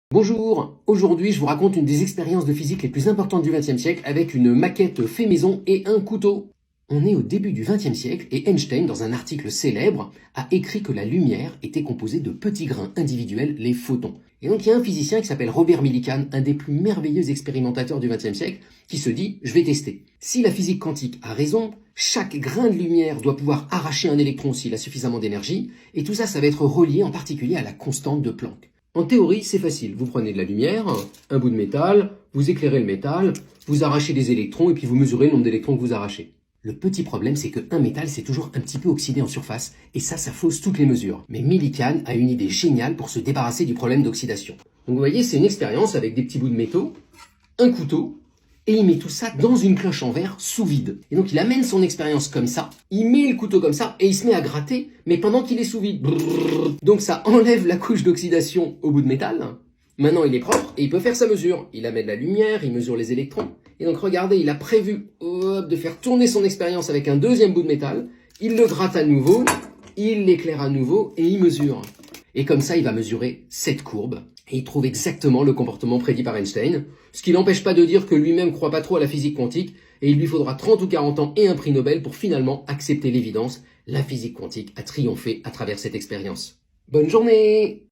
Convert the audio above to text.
Bonjour, aujourd'hui je vous raconte une des expériences de physique les plus importantes du XXe siècle avec une maquette fait maison et un couteau. On est au début du XXe siècle et Einstein, dans un article célèbre, a écrit que la lumière était composée de petits grains individuels, les photons. Et donc il y a un physicien qui s'appelle Robert Millikan, un des plus merveilleux expérimentateurs du XXe siècle, qui se dit « je vais tester ». Si la physique quantique a raison, chaque grain de lumière doit pouvoir arracher un électron s'il a suffisamment d'énergie, et tout ça va être relié en particulier à la constante de Planck. En théorie, c'est facile. Vous prenez de la lumière, un bout de métal, vous éclairez le métal, vous arrachez des électrons et puis vous mesurez le nombre d'électrons que vous arrachez. Le petit problème, c'est qu'un métal, c'est toujours un petit peu oxydé en surface et ça fausse toutes les mesures. Mais Millikan a une idée géniale pour se débarrasser du problème d'oxydation. Donc vous voyez, c'est une expérience avec des petits bouts de métaux, un couteau, et il met tout ça dans une cloche en verre sous vide. Et donc il amène son expérience comme ça, il met le couteau comme ça, et il se met à gratter, mais pendant qu'il est sous vide. Donc ça enlève la couche d'oxydation au bout de métal. Maintenant il est propre, et il peut faire sa mesure. Il amène la lumière, il mesure les électrons. Et donc regardez, il a prévu de faire tourner son expérience avec un deuxième bout de métal. Il le gratte à nouveau, il l'éclaire à nouveau, et il mesure. Et comme ça, il va mesurer cette courbe. Et il trouve exactement le comportement prédit par Einstein, ce qui n'empêche pas de dire que lui-même croit pas trop à la physique quantique, et il lui faudra 30 ou 40 ans et un prix Nobel pour finalement accepter l'évidence. La physique quantique a triomphé à travers cette expérience. Bonne journée!